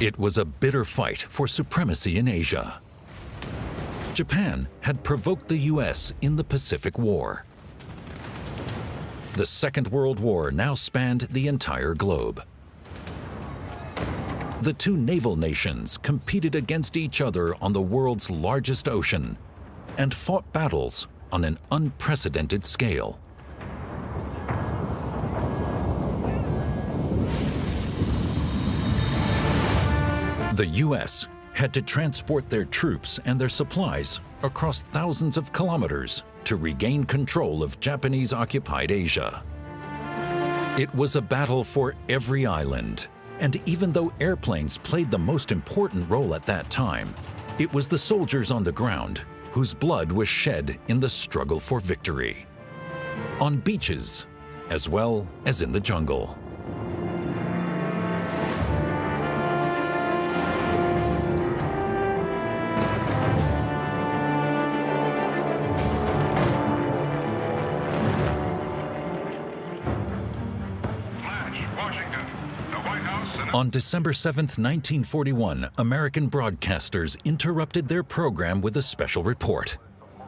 It was a bitter fight for supremacy in Asia. Japan had provoked the US in the Pacific War. The Second World War now spanned the entire globe. The two naval nations competed against each other on the world's largest ocean and fought battles on an unprecedented scale. The US had to transport their troops and their supplies across thousands of kilometers to regain control of Japanese-occupied Asia. It was a battle for every island, and even though airplanes played the most important role at that time, it was the soldiers on the ground whose blood was shed in the struggle for victory. On beaches, as well as in the jungle. On December 7, 1941, American broadcasters interrupted their program with a special report.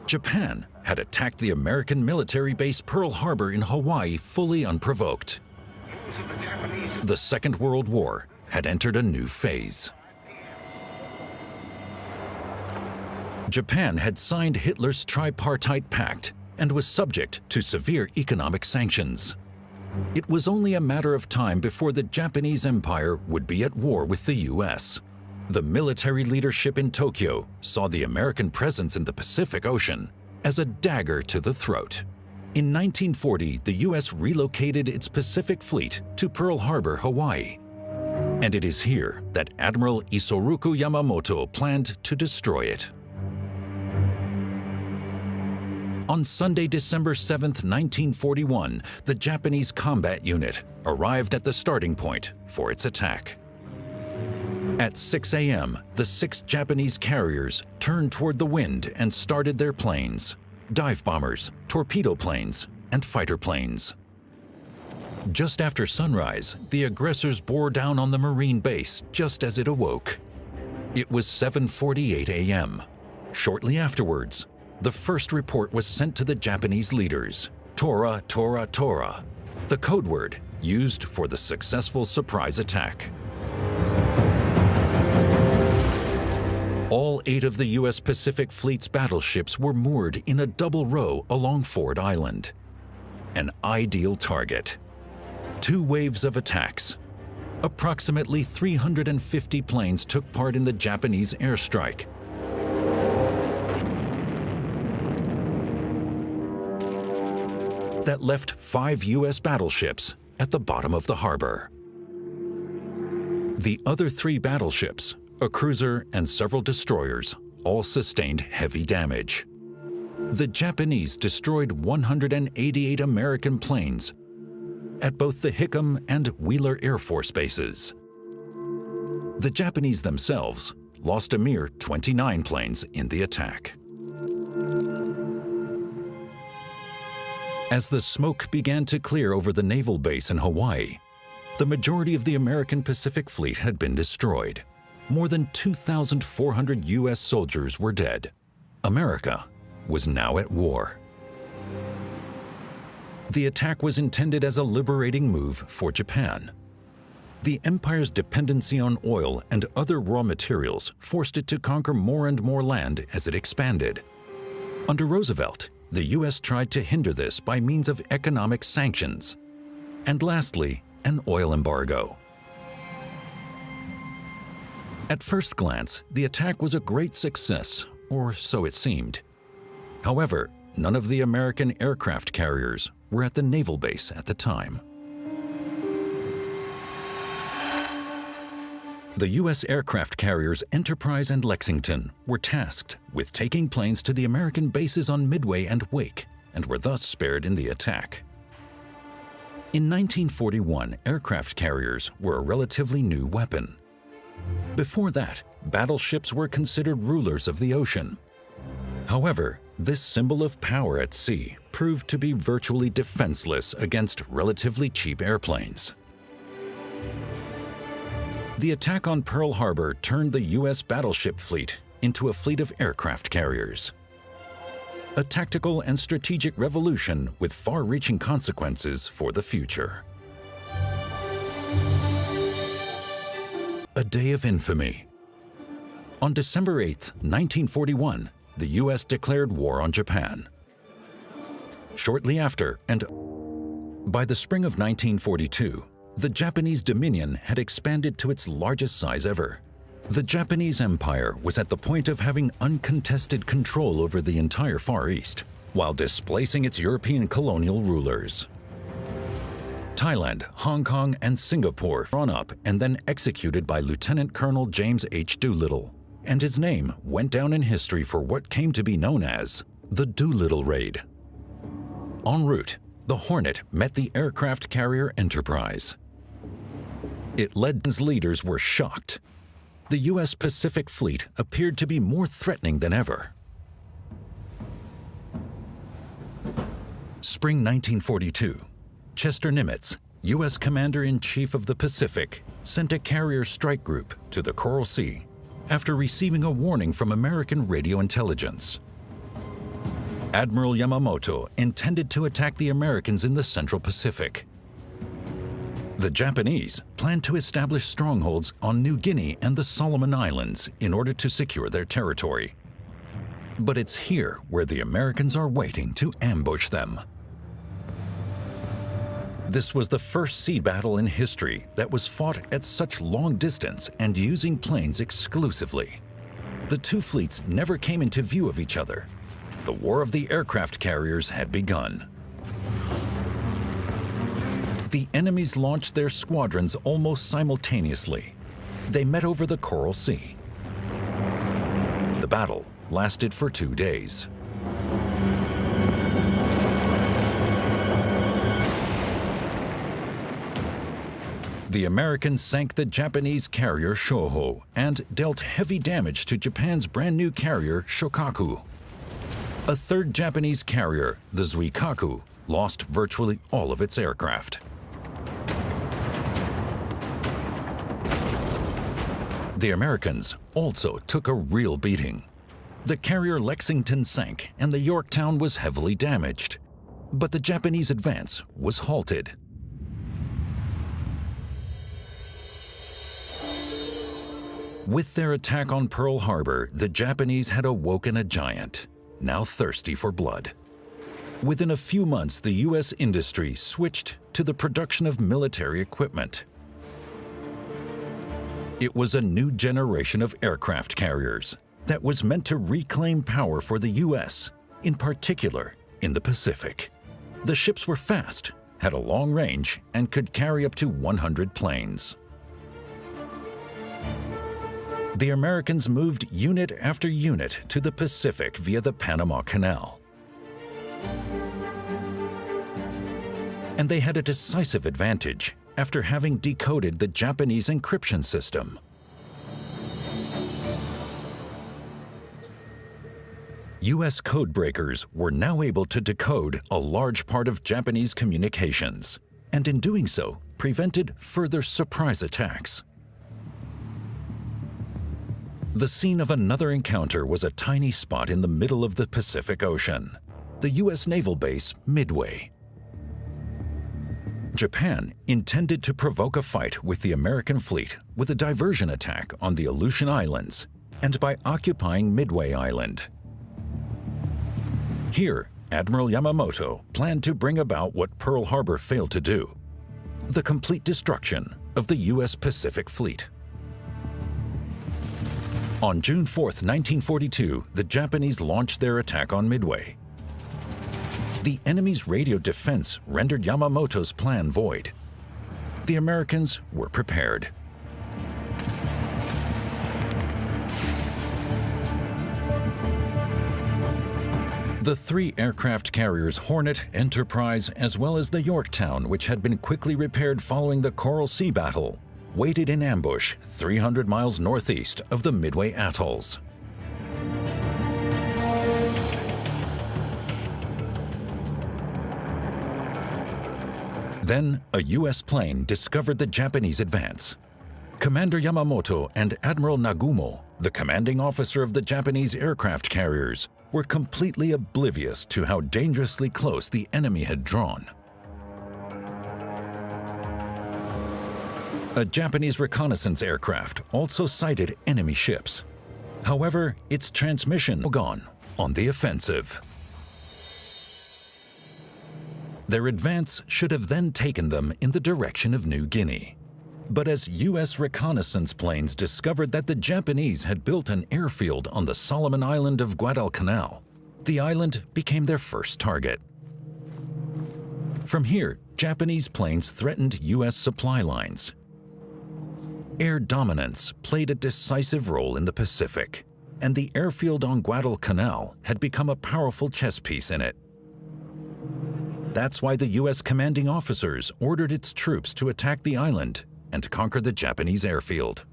Japan had attacked the American military base Pearl Harbor in Hawaii fully unprovoked. The Second World War had entered a new phase. Japan had signed Hitler's tripartite pact and was subject to severe economic sanctions. It was only a matter of time before the Japanese Empire would be at war with the US. The military leadership in Tokyo saw the American presence in the Pacific Ocean as a dagger to the throat. In 1940, the US relocated its Pacific Fleet to Pearl Harbor, Hawaii. And it is here that Admiral Isoroku Yamamoto planned to destroy it. On Sunday, December 7, 1941, the Japanese combat unit arrived at the starting point for its attack. At 6 a.m., the 6 Japanese carriers turned toward the wind and started their planes, dive bombers, torpedo planes, and fighter planes. Just after sunrise, the aggressors bore down on the Marine base just as it awoke. It was 7:48 a.m. Shortly afterwards, the first report was sent to the Japanese leaders, Tora, Tora, Tora, the code word used for the successful surprise attack. All 8 of the U.S. Pacific Fleet's battleships were moored in a double row along Ford Island. An ideal target. 2 waves of attacks. Approximately 350 planes took part in the Japanese airstrike. That left 5 U.S. battleships at the bottom of the harbor. The other 3 battleships, a cruiser and several destroyers, all sustained heavy damage. The Japanese destroyed 188 American planes at both the Hickam and Wheeler Air Force bases. The Japanese themselves lost a mere 29 planes in the attack. As the smoke began to clear over the naval base in Hawaii, the majority of the American Pacific Fleet had been destroyed. More than 2,400 U.S. soldiers were dead. America was now at war. The attack was intended as a liberating move for Japan. The empire's dependency on oil and other raw materials forced it to conquer more and more land as it expanded. Under Roosevelt, the U.S. tried to hinder this by means of economic sanctions. And lastly, an oil embargo. At first glance, the attack was a great success, or so it seemed. However, none of the American aircraft carriers were at the naval base at the time. The U.S. aircraft carriers Enterprise and Lexington were tasked with taking planes to the American bases on Midway and Wake, and were thus spared in the attack. In 1941, aircraft carriers were a relatively new weapon. Before that, battleships were considered rulers of the ocean. However, this symbol of power at sea proved to be virtually defenseless against relatively cheap airplanes. The attack on Pearl Harbor turned the U.S. battleship fleet into a fleet of aircraft carriers. A tactical and strategic revolution with far-reaching consequences for the future. A day of infamy. On December 8, 1941, the U.S. declared war on Japan. Shortly after, and by the spring of 1942, the Japanese dominion had expanded to its largest size ever. The Japanese Empire was at the point of having uncontested control over the entire Far East, while displacing its European colonial rulers. Thailand, Hong Kong, and Singapore were drawn up and then executed by Lieutenant Colonel James H. Doolittle, and his name went down in history for what came to be known as the Doolittle Raid. En route, the Hornet met the aircraft carrier Enterprise. Its leaders were shocked. The U.S. Pacific Fleet appeared to be more threatening than ever. Spring 1942. Chester Nimitz, U.S. Commander-in-Chief of the Pacific, sent a carrier strike group to the Coral Sea after receiving a warning from American radio intelligence. Admiral Yamamoto intended to attack the Americans in the Central Pacific. The Japanese planned to establish strongholds on New Guinea and the Solomon Islands in order to secure their territory. But it's here where the Americans are waiting to ambush them. This was the first sea battle in history that was fought at such long distance and using planes exclusively. The two fleets never came into view of each other. The War of the Aircraft Carriers had begun. The enemies launched their squadrons almost simultaneously. They met over the Coral Sea. The battle lasted for 2 days. The Americans sank the Japanese carrier Shoho and dealt heavy damage to Japan's brand new carrier Shokaku. A third Japanese carrier, the Zuikaku, lost virtually all of its aircraft. The Americans also took a real beating. The carrier Lexington sank and the Yorktown was heavily damaged. But the Japanese advance was halted. With their attack on Pearl Harbor, the Japanese had awoken a giant, now thirsty for blood. Within a few months, the U.S. industry switched to the production of military equipment. It was a new generation of aircraft carriers that was meant to reclaim power for the U.S., in particular in the Pacific. The ships were fast, had a long range, and could carry up to 100 planes. The Americans moved unit after unit to the Pacific via the Panama Canal. And they had a decisive advantage after having decoded the Japanese encryption system. U.S. codebreakers were now able to decode a large part of Japanese communications, and in doing so, prevented further surprise attacks. The scene of another encounter was a tiny spot in the middle of the Pacific Ocean, the U.S. naval base Midway. Japan intended to provoke a fight with the American fleet with a diversion attack on the Aleutian Islands and by occupying Midway Island. Here, Admiral Yamamoto planned to bring about what Pearl Harbor failed to do: the complete destruction of the U.S. Pacific Fleet. On June 4, 1942, the Japanese launched their attack on Midway. The enemy's radio defense rendered Yamamoto's plan void. The Americans were prepared. The three aircraft carriers Hornet, Enterprise, as well as the Yorktown, which had been quickly repaired following the Coral Sea battle, waited in ambush 300 miles northeast of the Midway Atolls. Then, a U.S. plane discovered the Japanese advance. Commander Yamamoto and Admiral Nagumo, the commanding officer of the Japanese aircraft carriers, were completely oblivious to how dangerously close the enemy had drawn. A Japanese reconnaissance aircraft also sighted enemy ships. However, its transmission was gone on the offensive. Their advance should have then taken them in the direction of New Guinea. But as U.S. reconnaissance planes discovered that the Japanese had built an airfield on the Solomon Island of Guadalcanal, the island became their first target. From here, Japanese planes threatened U.S. supply lines. Air dominance played a decisive role in the Pacific, and the airfield on Guadalcanal had become a powerful chess piece in it. That's why the U.S. commanding officers ordered its troops to attack the island and conquer the Japanese airfield.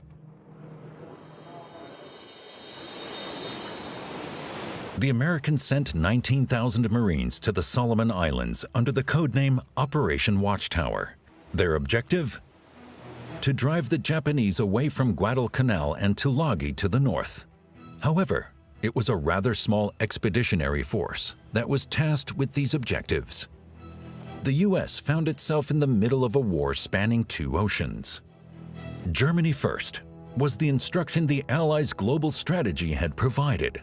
The Americans sent 19,000 Marines to the Solomon Islands under the codename Operation Watchtower. Their objective? To drive the Japanese away from Guadalcanal and Tulagi to the north. However, it was a rather small expeditionary force that was tasked with these objectives. The U.S. found itself in the middle of a war spanning two oceans. Germany first was the instruction the Allies' global strategy had provided.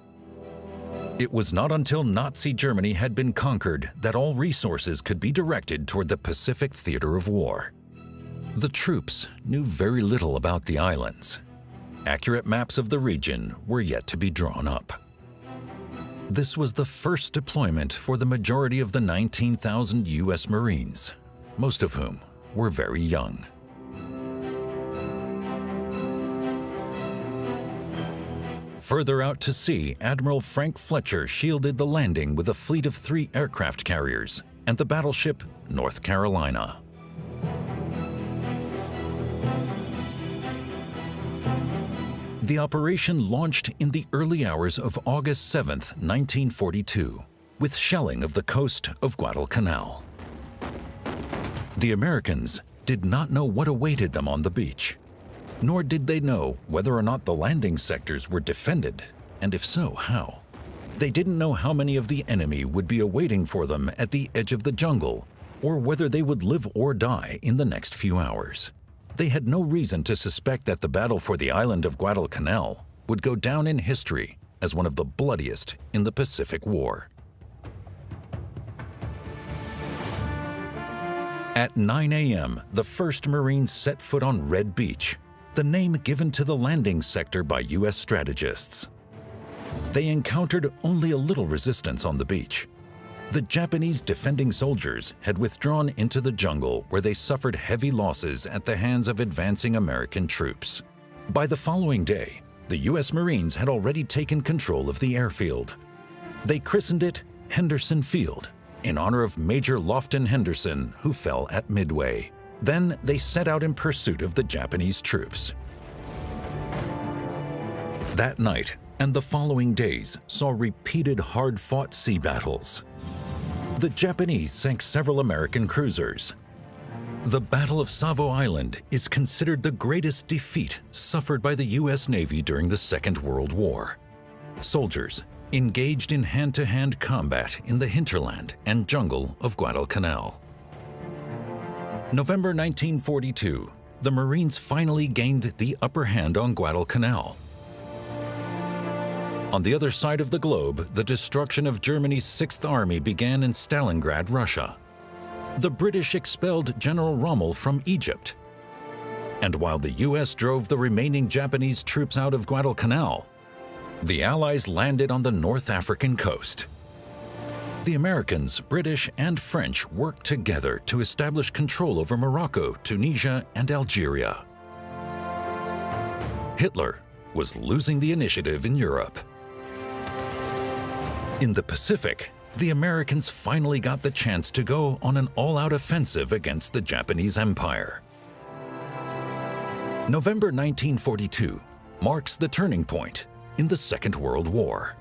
It was not until Nazi Germany had been conquered that all resources could be directed toward the Pacific theater of war. The troops knew very little about the islands. Accurate maps of the region were yet to be drawn up. This was the first deployment for the majority of the 19,000 U.S. Marines, most of whom were very young. Further out to sea, Admiral Frank Fletcher shielded the landing with a fleet of 3 aircraft carriers and the battleship North Carolina. The operation launched in the early hours of August 7, 1942, with shelling of the coast of Guadalcanal. The Americans did not know what awaited them on the beach, nor did they know whether or not the landing sectors were defended, and if so, how. They didn't know how many of the enemy would be awaiting for them at the edge of the jungle, or whether they would live or die in the next few hours. They had no reason to suspect that the battle for the island of Guadalcanal would go down in history as one of the bloodiest in the Pacific War. At 9 a.m., the 1st Marines set foot on Red Beach, the name given to the landing sector by U.S. strategists. They encountered only a little resistance on the beach. The Japanese defending soldiers had withdrawn into the jungle where they suffered heavy losses at the hands of advancing American troops. By the following day, the U.S. Marines had already taken control of the airfield. They christened it Henderson Field in honor of Major Lofton Henderson, who fell at Midway. Then they set out in pursuit of the Japanese troops. That night and the following days saw repeated hard-fought sea battles. The Japanese sank several American cruisers. The Battle of Savo Island is considered the greatest defeat suffered by the U.S. Navy during the Second World War. Soldiers engaged in hand-to-hand combat in the hinterland and jungle of Guadalcanal. November 1942, the Marines finally gained the upper hand on Guadalcanal. On the other side of the globe, the destruction of Germany's 6th Army began in Stalingrad, Russia. The British expelled General Rommel from Egypt. And while the U.S. drove the remaining Japanese troops out of Guadalcanal, the Allies landed on the North African coast. The Americans, British, and French worked together to establish control over Morocco, Tunisia, and Algeria. Hitler was losing the initiative in Europe. In the Pacific, the Americans finally got the chance to go on an all-out offensive against the Japanese Empire. November 1942 marks the turning point in the Second World War.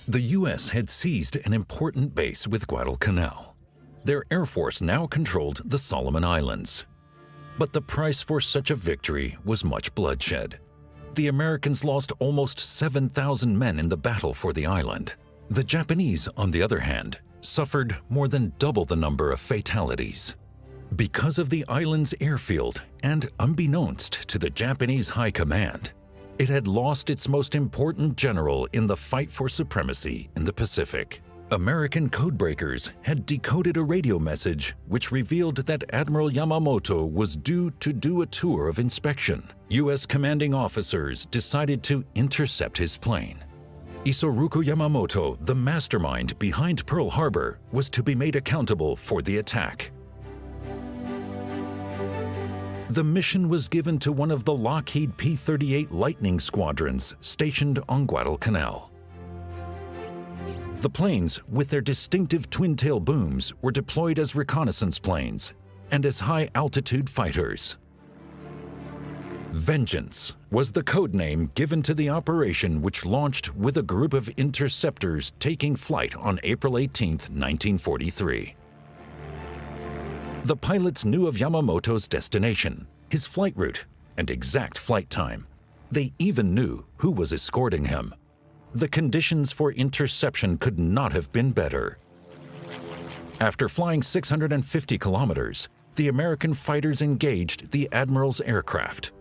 The U.S. had seized an important base with Guadalcanal. Their Air Force now controlled the Solomon Islands. But the price for such a victory was much bloodshed. The Americans lost almost 7,000 men in the battle for the island. The Japanese, on the other hand, suffered more than double the number of fatalities. Because of the island's airfield, and unbeknownst to the Japanese High Command, it had lost its most important general in the fight for supremacy in the Pacific. American codebreakers had decoded a radio message which revealed that Admiral Yamamoto was due to do a tour of inspection. U.S. commanding officers decided to intercept his plane. Isoroku Yamamoto, the mastermind behind Pearl Harbor, was to be made accountable for the attack. The mission was given to one of the Lockheed P-38 Lightning squadrons stationed on Guadalcanal. The planes, with their distinctive twin-tail booms, were deployed as reconnaissance planes and as high-altitude fighters. Vengeance was the code name given to the operation, which launched with a group of interceptors taking flight on April 18, 1943. The pilots knew of Yamamoto's destination, his flight route, and exact flight time. They even knew who was escorting him. The conditions for interception could not have been better. After flying 650 kilometers, the American fighters engaged the Admiral's aircraft.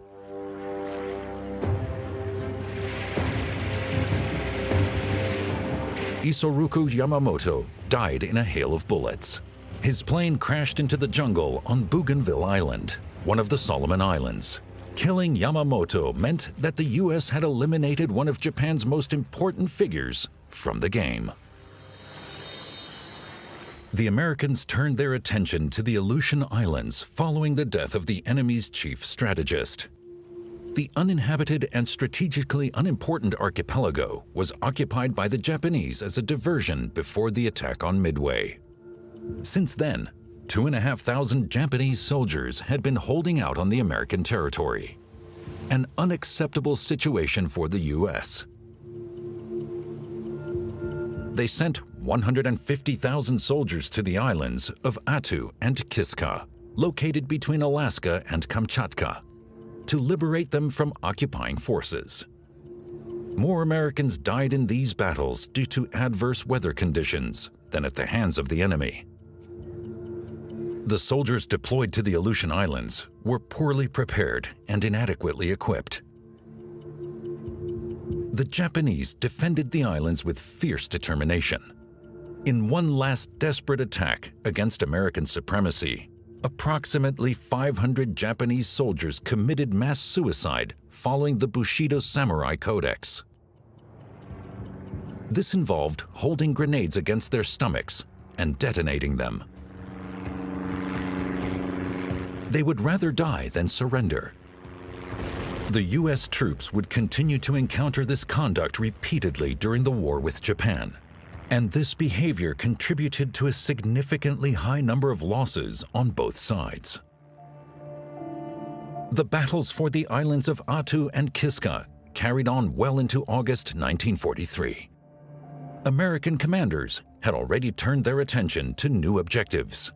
Isoroku Yamamoto died in a hail of bullets. His plane crashed into the jungle on Bougainville Island, one of the Solomon Islands. Killing Yamamoto meant that the U.S. had eliminated one of Japan's most important figures from the game. The Americans turned their attention to the Aleutian Islands following the death of the enemy's chief strategist. The uninhabited and strategically unimportant archipelago was occupied by the Japanese as a diversion before the attack on Midway. Since then, 2,500 Japanese soldiers had been holding out on the American territory. An unacceptable situation for the U.S. They sent 150,000 soldiers to the islands of Attu and Kiska, located between Alaska and Kamchatka, to liberate them from occupying forces. More Americans died in these battles due to adverse weather conditions than at the hands of the enemy. The soldiers deployed to the Aleutian Islands were poorly prepared and inadequately equipped. The Japanese defended the islands with fierce determination. In one last desperate attack against American supremacy, approximately 500 Japanese soldiers committed mass suicide following the Bushido Samurai Codex. This involved holding grenades against their stomachs and detonating them. They would rather die than surrender. The U.S. troops would continue to encounter this conduct repeatedly during the war with Japan, and this behavior contributed to a significantly high number of losses on both sides. The battles for the islands of Attu and Kiska carried on well into August 1943. American commanders had already turned their attention to new objectives.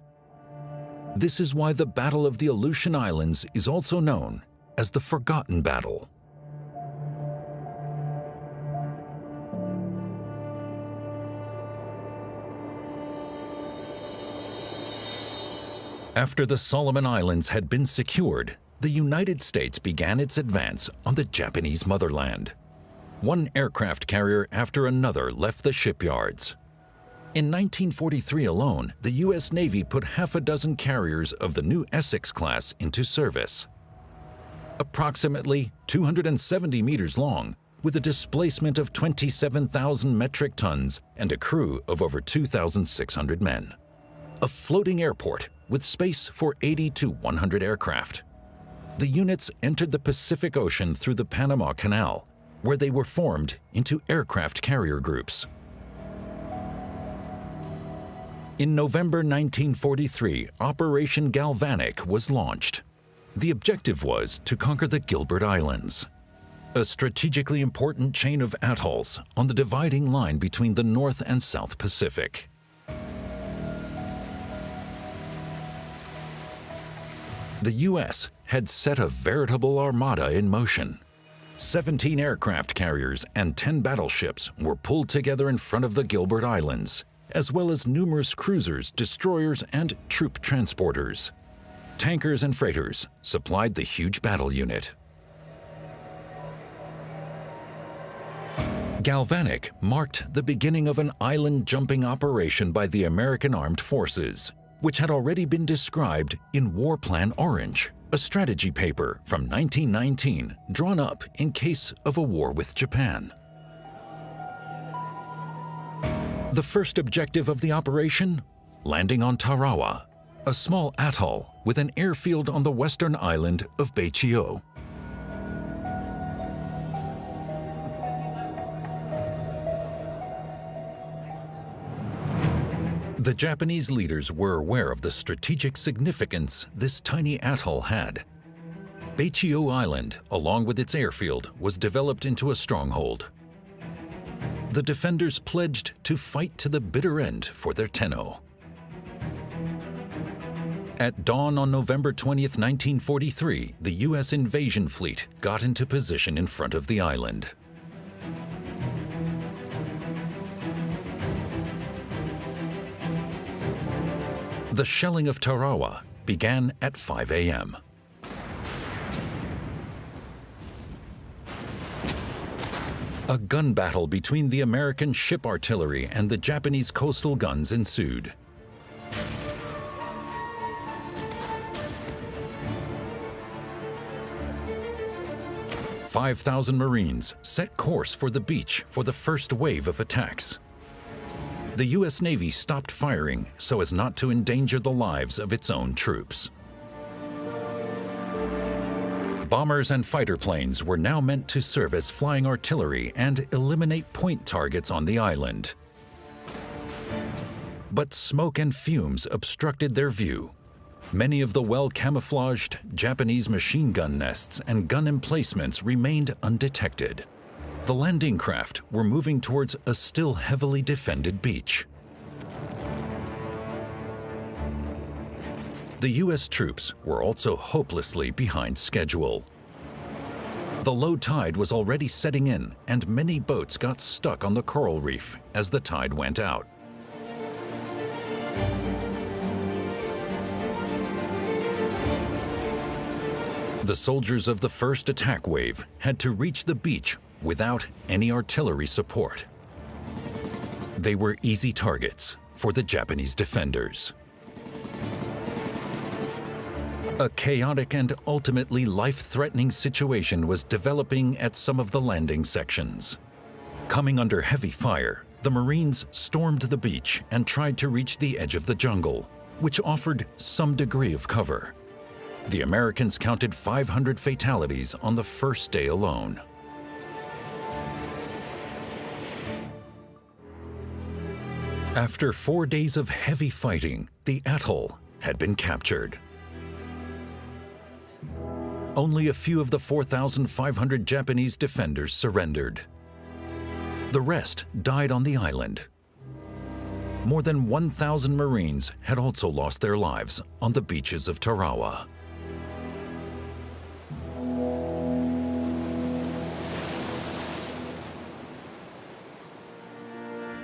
This is why the Battle of the Aleutian Islands is also known as the Forgotten Battle. After the Solomon Islands had been secured, the United States began its advance on the Japanese motherland. One aircraft carrier after another left the shipyards. In 1943 alone, the U.S. Navy put half a dozen carriers of the new Essex class into service. Approximately 270 meters long, with a displacement of 27,000 metric tons and a crew of over 2,600 men. A floating airport with space for 80 to 100 aircraft. The units entered the Pacific Ocean through the Panama Canal, where they were formed into aircraft carrier groups. In November 1943, Operation Galvanic was launched. The objective was to conquer the Gilbert Islands. a strategically important chain of atolls on the dividing line between the North and South Pacific. The U.S. had set a veritable armada in motion. 17 aircraft carriers and 10 battleships were pulled together in front of the Gilbert Islands, as well as numerous cruisers, destroyers, and troop transporters. Tankers and freighters supplied the huge battle unit. Galvanic marked the beginning of an island-jumping operation by the American Armed Forces, which had already been described in War Plan Orange, a strategy paper from 1919 drawn up in case of a war with Japan. The first objective of the operation? Landing on Tarawa, a small atoll with an airfield on the western island of Beichio. The Japanese leaders were aware of the strategic significance this tiny atoll had. Beichio Island, along with its airfield, was developed into a stronghold. The defenders pledged to fight to the bitter end for their Tenno. At dawn on November 20th, 1943, the U.S. invasion fleet got into position in front of the island. The shelling of Tarawa began at 5 a.m. A gun battle between the American ship artillery and the Japanese coastal guns ensued. "5,000 Marines set course for the beach for the first wave of attacks. The U.S. Navy stopped firing so as not to endanger the lives of its own troops. Bombers and fighter planes were now meant to serve as flying artillery and eliminate point targets on the island. But smoke and fumes obstructed their view. Many of the well-camouflaged Japanese machine gun nests and gun emplacements remained undetected. The landing craft were moving towards a still heavily defended beach. The U.S. troops were also hopelessly behind schedule. The low tide was already setting in, and many boats got stuck on the coral reef as the tide went out. The soldiers of the first attack wave had to reach the beach without any artillery support. They were easy targets for the Japanese defenders. A chaotic and ultimately life-threatening situation was developing at some of the landing sections. Coming under heavy fire, the Marines stormed the beach and tried to reach the edge of the jungle, which offered some degree of cover. The Americans counted 500 fatalities on the first day alone. After 4 days of heavy fighting, the atoll had been captured. Only a few of the 4,500 Japanese defenders surrendered. The rest died on the island. More than 1,000 Marines had also lost their lives on the beaches of Tarawa.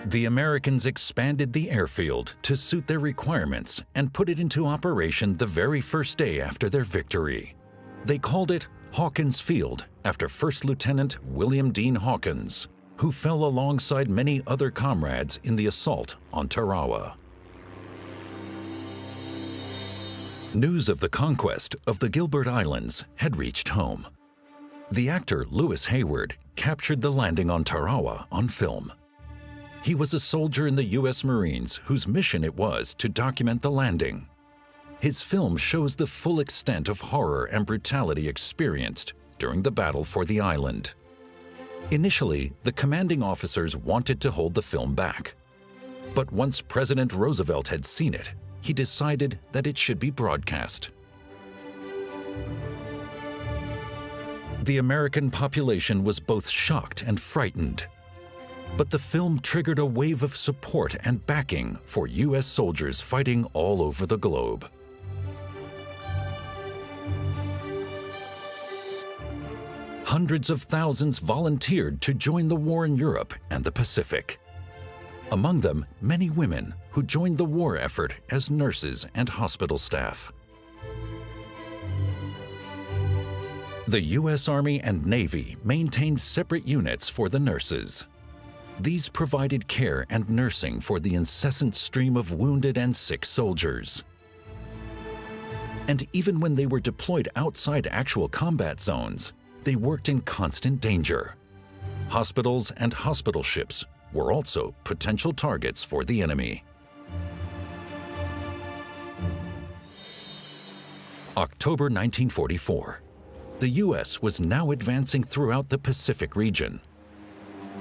The Americans expanded the airfield to suit their requirements and put it into operation the very first day after their victory. They called it Hawkins Field after First Lieutenant William Dean Hawkins, who fell alongside many other comrades in the assault on Tarawa. News of the conquest of the Gilbert Islands had reached home. The actor Lewis Hayward captured the landing on Tarawa on film. He was a soldier in the U.S. Marines whose mission it was to document the landing. His film shows the full extent of horror and brutality experienced during the battle for the island. Initially, the commanding officers wanted to hold the film back. But once President Roosevelt had seen it, he decided that it should be broadcast. The American population was both shocked and frightened. But the film triggered a wave of support and backing for U.S. soldiers fighting all over the globe. Hundreds of thousands volunteered to join the war in Europe and the Pacific. Among them, many women who joined the war effort as nurses and hospital staff. The U.S. Army and Navy maintained separate units for the nurses. These provided care and nursing for the incessant stream of wounded and sick soldiers. And even when they were deployed outside actual combat zones, they worked in constant danger. Hospitals and hospital ships were also potential targets for the enemy. October 1944. The U.S. was now advancing throughout the Pacific region.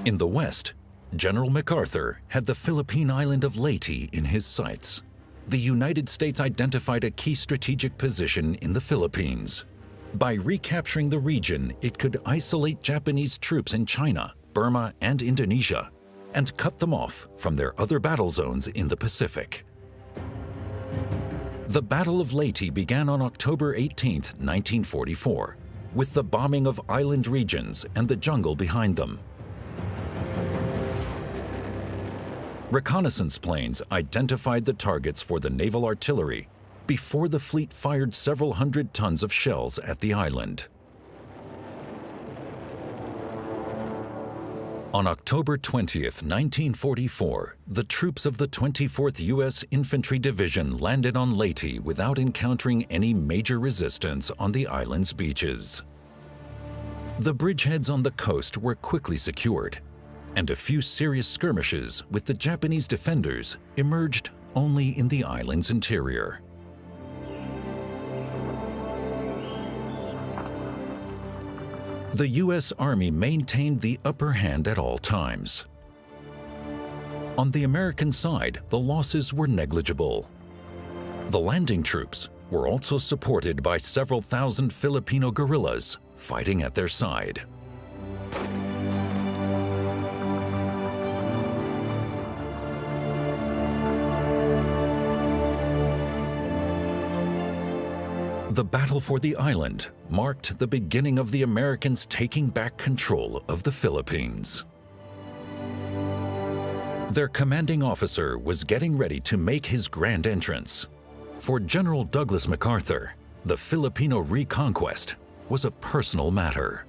In the West, General MacArthur had the Philippine island of Leyte in his sights. The United States identified a key strategic position in the Philippines. By recapturing the region, it could isolate Japanese troops in China, Burma, and Indonesia, and cut them off from their other battle zones in the Pacific. The Battle of Leyte began on October 18, 1944, with the bombing of island regions and the jungle behind them. Reconnaissance planes identified the targets for the naval artillery before the fleet fired several hundred tons of shells at the island. On October 20, 1944, the troops of the 24th U.S. Infantry Division landed on Leyte without encountering any major resistance on the island's beaches. The bridgeheads on the coast were quickly secured, and a few serious skirmishes with the Japanese defenders emerged only in the island's interior. The U.S. Army maintained the upper hand at all times. On the American side, the losses were negligible. The landing troops were also supported by several thousand Filipino guerrillas fighting at their side. The battle for the island marked the beginning of the Americans taking back control of the Philippines. Their commanding officer was getting ready to make his grand entrance. For General Douglas MacArthur, the Filipino reconquest was a personal matter.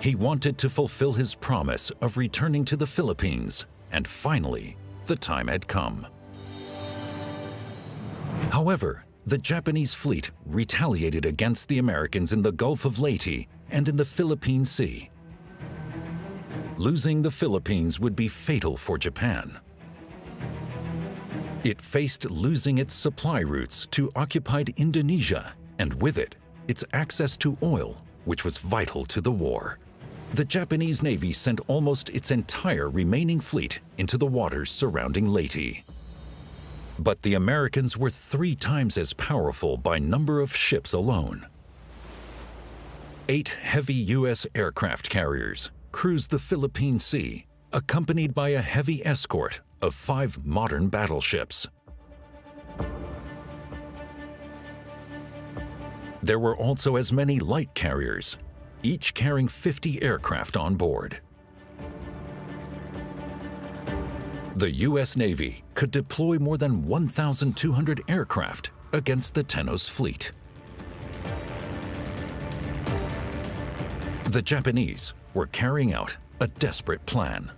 He wanted to fulfill his promise of returning to the Philippines, and finally, the time had come. However, the Japanese fleet retaliated against the Americans in the Gulf of Leyte and in the Philippine Sea. Losing the Philippines would be fatal for Japan. It faced losing its supply routes to occupied Indonesia, and with it, its access to oil, which was vital to the war. The Japanese Navy sent almost its entire remaining fleet into the waters surrounding Leyte. But the Americans were 3 times as powerful by number of ships alone. 8 heavy U.S. aircraft carriers cruised the Philippine Sea, accompanied by a heavy escort of 5 modern battleships. There were also as many light carriers, each carrying 50 aircraft on board. The U.S. Navy could deploy more than 1,200 aircraft against the Tenos fleet. The Japanese were carrying out a desperate plan.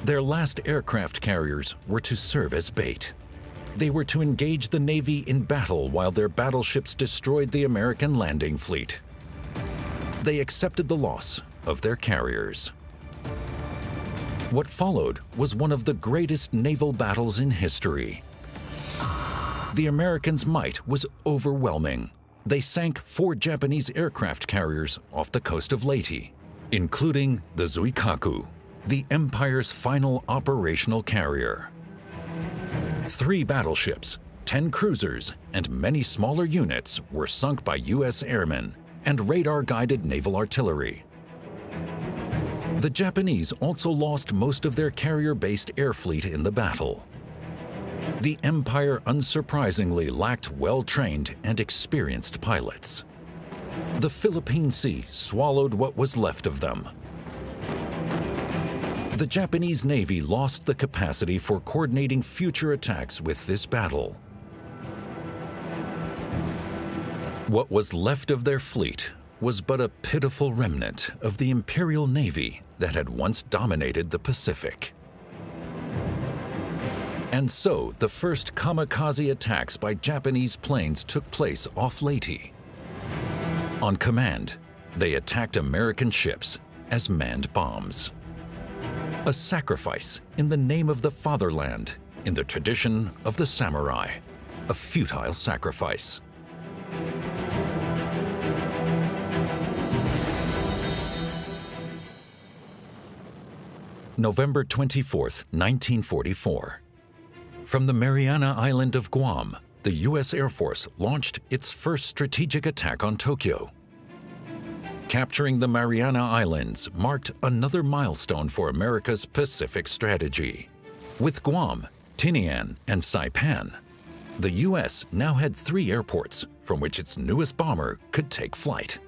Their last aircraft carriers were to serve as bait. They were to engage the Navy in battle while their battleships destroyed the American landing fleet. They accepted the loss of their carriers. What followed was one of the greatest naval battles in history. The Americans' might was overwhelming. They sank 4 Japanese aircraft carriers off the coast of Leyte, including the Zuikaku, the Empire's final operational carrier. 3 battleships, 10 cruisers, and many smaller units were sunk by U.S. airmen, and radar-guided naval artillery. The Japanese also lost most of their carrier-based air fleet in the battle. The Empire unsurprisingly lacked well-trained and experienced pilots. The Philippine Sea swallowed what was left of them. The Japanese Navy lost the capacity for coordinating future attacks with this battle. What was left of their fleet was but a pitiful remnant of the Imperial Navy that had once dominated the Pacific. And so the first kamikaze attacks by Japanese planes took place off Leyte. On command, they attacked American ships as manned bombs. A sacrifice in the name of the fatherland, in the tradition of the samurai, a futile sacrifice. November 24, 1944. From the Mariana Island of Guam, the U.S. Air Force launched its first strategic attack on Tokyo. Capturing the Mariana Islands marked another milestone for America's Pacific strategy. With Guam, Tinian, and Saipan, the U.S. now had 3 airports from which its newest bomber could take flight.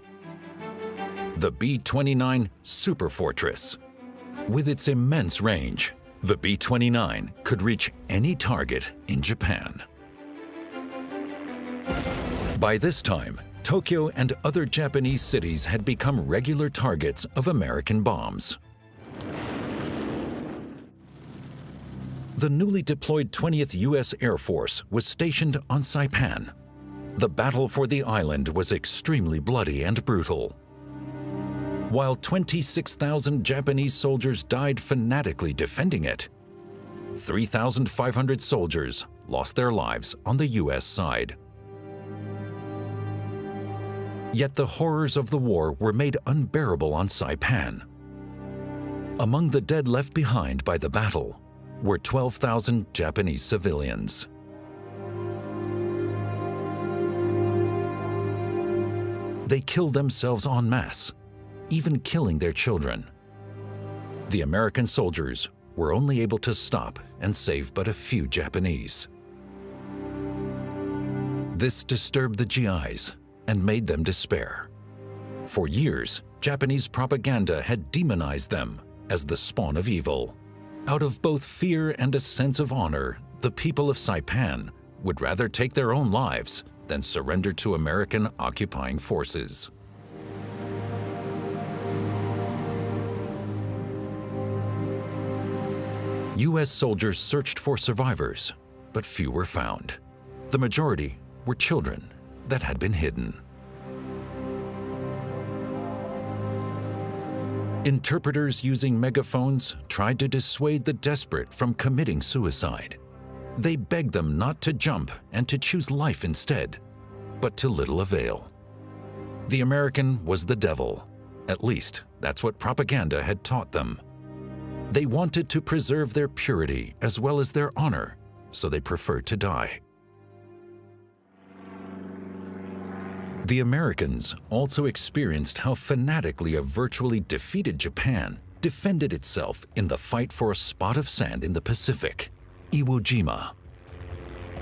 The B-29 Superfortress. With its immense range, the B-29 could reach any target in Japan. By this time, Tokyo and other Japanese cities had become regular targets of American bombs. The newly deployed 20th U.S. Air Force was stationed on Saipan. The battle for the island was extremely bloody and brutal. While 26,000 Japanese soldiers died fanatically defending it, 3,500 soldiers lost their lives on the U.S. side. Yet the horrors of the war were made unbearable on Saipan. Among the dead left behind by the battle were 12,000 Japanese civilians. They killed themselves en masse, even killing their children. The American soldiers were only able to stop and save but a few Japanese. This disturbed the GIs and made them despair. For years, Japanese propaganda had demonized them as the spawn of evil. Out of both fear and a sense of honor, the people of Saipan would rather take their own lives than surrender to American occupying forces. U.S. soldiers searched for survivors, but few were found. The majority were children that had been hidden. Interpreters using megaphones tried to dissuade the desperate from committing suicide. They begged them not to jump and to choose life instead, but to little avail. The American was the devil. At least, that's what propaganda had taught them. They wanted to preserve their purity as well as their honor, so they preferred to die. The Americans also experienced how fanatically a virtually defeated Japan defended itself in the fight for a spot of sand in the Pacific, Iwo Jima.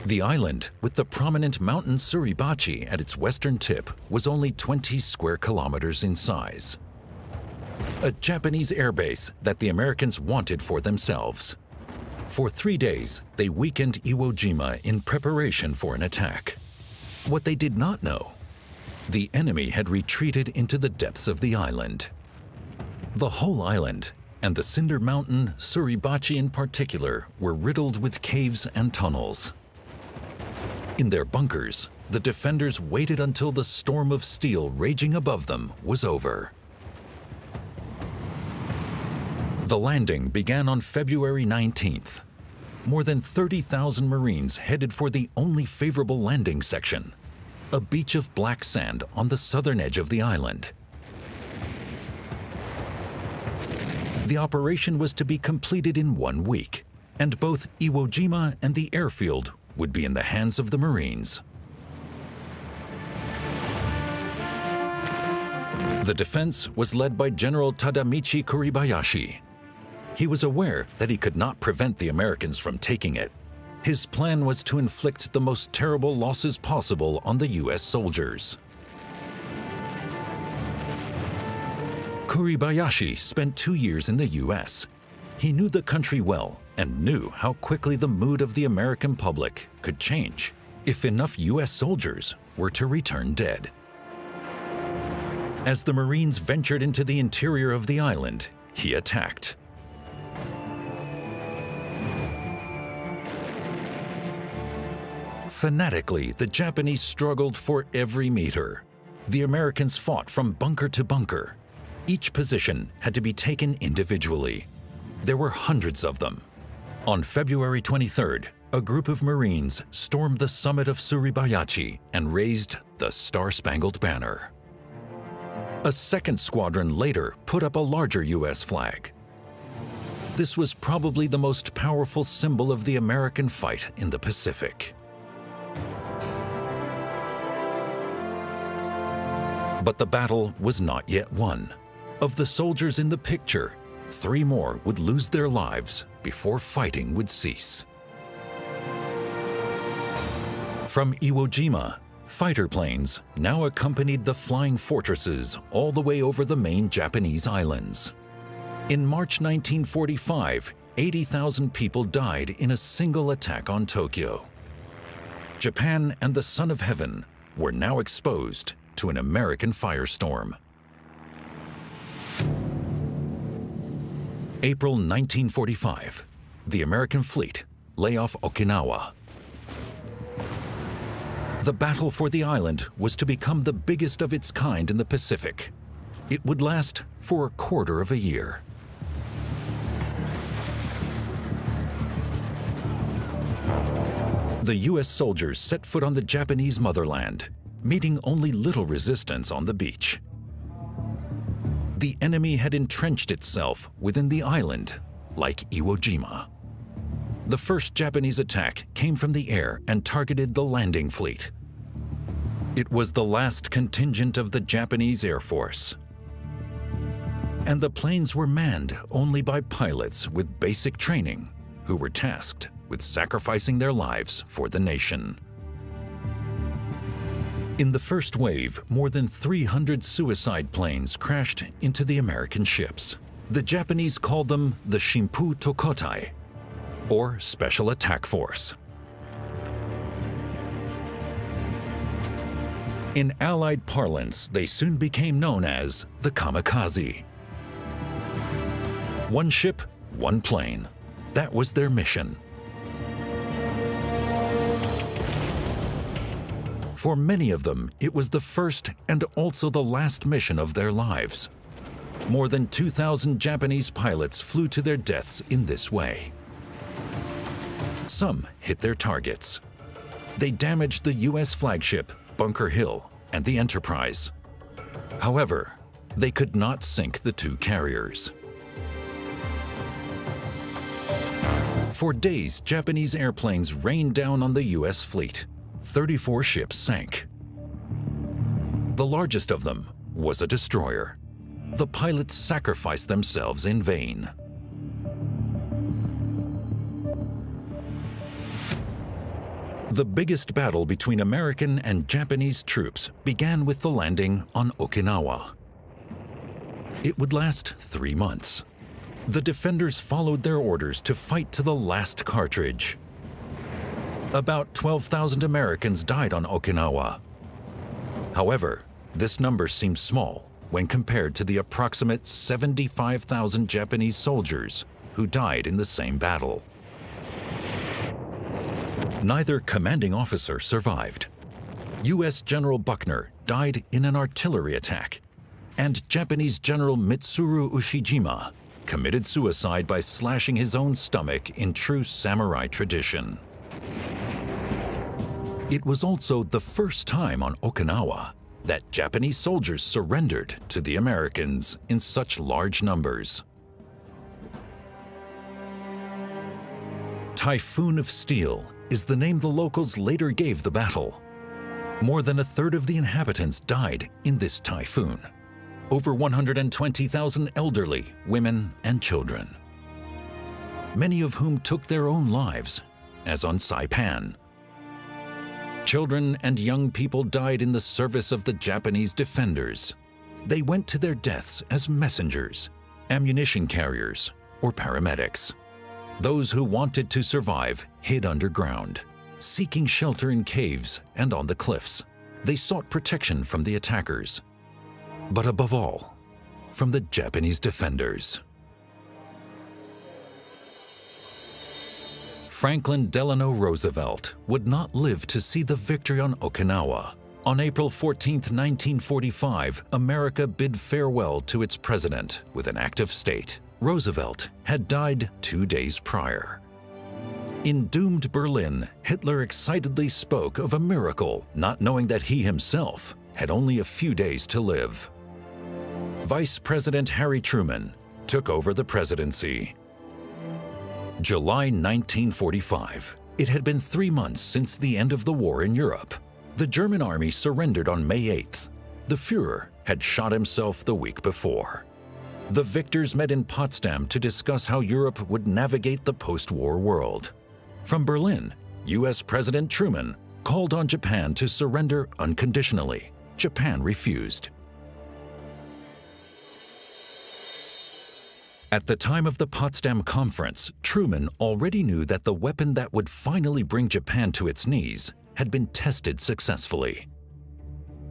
The island, with the prominent mountain Suribachi at its western tip, was only 20 square kilometers in size. A Japanese airbase that the Americans wanted for themselves. For 3 days, they weakened Iwo Jima in preparation for an attack. What they did not know, the enemy had retreated into the depths of the island. The whole island, and the Cinder Mountain, Suribachi in particular, were riddled with caves and tunnels. In their bunkers, the defenders waited until the storm of steel raging above them was over. The landing began on February 19th. More than 30,000 Marines headed for the only favorable landing section, a beach of black sand on the southern edge of the island. The operation was to be completed in 1 week, and both Iwo Jima and the airfield would be in the hands of the Marines. The defense was led by General Tadamichi Kuribayashi. He was aware that he could not prevent the Americans from taking it. His plan was to inflict the most terrible losses possible on the U.S. soldiers. Kuribayashi spent 2 years in the U.S. He knew the country well and knew how quickly the mood of the American public could change if enough U.S. soldiers were to return dead. As the Marines ventured into the interior of the island, he attacked. Fanatically, the Japanese struggled for every meter. The Americans fought from bunker to bunker. Each position had to be taken individually. There were hundreds of them. On February 23rd, a group of Marines stormed the summit of Suribayachi and raised the Star-Spangled Banner. A second squadron later put up a larger U.S. flag. This was probably the most powerful symbol of the American fight in the Pacific. But the battle was not yet won. Of the soldiers in the picture, 3 more would lose their lives before fighting would cease. From Iwo Jima, fighter planes now accompanied the flying fortresses all the way over the main Japanese islands. In March 1945, 80,000 people died in a single attack on Tokyo. Japan and the Son of Heaven were now exposed to an American firestorm. April 1945, the American fleet lay off Okinawa. The battle for the island was to become the biggest of its kind in the Pacific. It would last for a quarter of a year. The U.S. soldiers set foot on the Japanese motherland, meeting only little resistance on the beach. The enemy had entrenched itself within the island, like Iwo Jima. The first Japanese attack came from the air and targeted the landing fleet. It was the last contingent of the Japanese Air Force. And the planes were manned only by pilots with basic training who were tasked with sacrificing their lives for the nation. In the first wave, more than 300 suicide planes crashed into the American ships. The Japanese called them the Shimpu Tokotai, or Special Attack Force. In Allied parlance, they soon became known as the Kamikaze. One ship, one plane. That was their mission. For many of them, it was the first and also the last mission of their lives. More than 2,000 Japanese pilots flew to their deaths in this way. Some hit their targets. They damaged the U.S. flagship, Bunker Hill, and the Enterprise. However, they could not sink the 2 carriers. For days, Japanese airplanes rained down on the U.S. fleet. 34 ships sank. The largest of them was a destroyer. The pilots sacrificed themselves in vain. The biggest battle between American and Japanese troops began with the landing on Okinawa. It would last 3 months. The defenders followed their orders to fight to the last cartridge. About 12,000 Americans died on Okinawa. However, this number seemed small when compared to the approximate 75,000 Japanese soldiers who died in the same battle. Neither commanding officer survived. U.S. General Buckner died in an artillery attack, and Japanese General Mitsuru Ushijima committed suicide by slashing his own stomach in true samurai tradition. It was also the first time on Okinawa that Japanese soldiers surrendered to the Americans in such large numbers. Typhoon of Steel is the name the locals later gave the battle. More than a third of the inhabitants died in this typhoon. over 120,000 elderly, women, and children, many of whom took their own lives, as on Saipan. Children and young people died in the service of the Japanese defenders. They went to their deaths as messengers, ammunition carriers, or paramedics. Those who wanted to survive hid underground, seeking shelter in caves and on the cliffs. They sought protection from the attackers, but above all, from the Japanese defenders. Franklin Delano Roosevelt would not live to see the victory on Okinawa. On April 14, 1945, America bid farewell to its president with an act of state. Roosevelt had died 2 days prior. In doomed Berlin, Hitler excitedly spoke of a miracle, not knowing that he himself had only a few days to live. Vice President Harry Truman took over the presidency. July 1945. It had been 3 months since the end of the war in Europe. The German army surrendered on May 8th. The Führer had shot himself the week before. The victors met in Potsdam to discuss how Europe would navigate the post-war world. From Berlin, U.S. President Truman called on Japan to surrender unconditionally. Japan refused. At the time of the Potsdam Conference, Truman already knew that the weapon that would finally bring Japan to its knees had been tested successfully.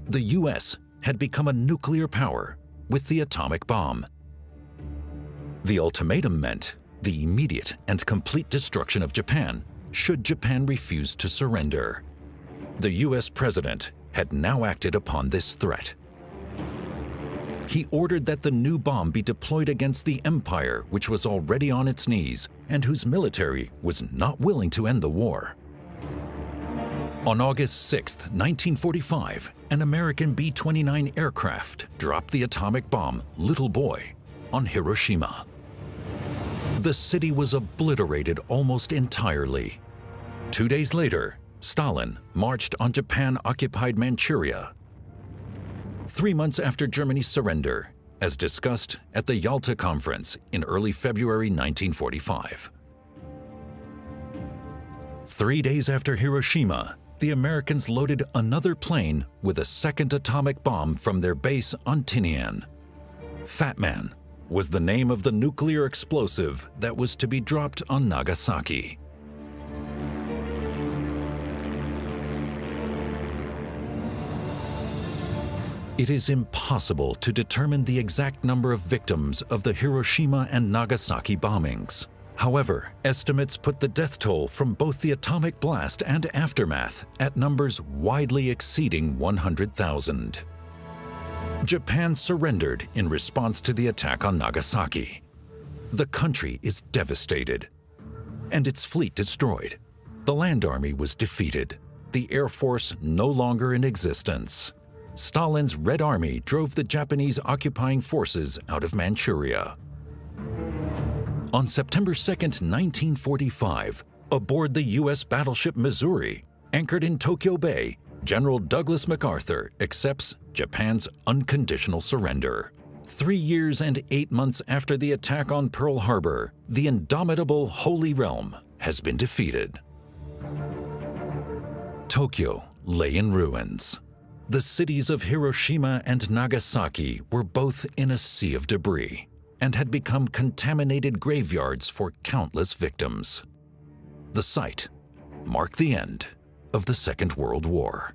The U.S. had become a nuclear power with the atomic bomb. The ultimatum meant the immediate and complete destruction of Japan should Japan refuse to surrender. The U.S. president had now acted upon this threat. He ordered that the new bomb be deployed against the empire, which was already on its knees and whose military was not willing to end the war. On August 6, 1945, an American B-29 aircraft dropped the atomic bomb Little Boy on Hiroshima. The city was obliterated almost entirely. 2 days later, Stalin marched on Japan-occupied Manchuria. 3 months after Germany's surrender, as discussed at the Yalta Conference in early February 1945. 3 days after Hiroshima, the Americans loaded another plane with a second atomic bomb from their base on Tinian. Fat Man was the name of the nuclear explosive that was to be dropped on Nagasaki. It is impossible to determine the exact number of victims of the Hiroshima and Nagasaki bombings. However, estimates put the death toll from both the atomic blast and aftermath at numbers widely exceeding 100,000. Japan surrendered in response to the attack on Nagasaki. The country is devastated, and its fleet destroyed. The land army was defeated, the air force no longer in existence. Stalin's Red Army drove the Japanese occupying forces out of Manchuria. On September 2, 1945, aboard the U.S. battleship Missouri, anchored in Tokyo Bay, General Douglas MacArthur accepts Japan's unconditional surrender. 3 years and 8 months after the attack on Pearl Harbor, the indomitable Holy Realm has been defeated. Tokyo lay in ruins. The cities of Hiroshima and Nagasaki were both in a sea of debris and had become contaminated graveyards for countless victims. The site marked the end of the Second World War.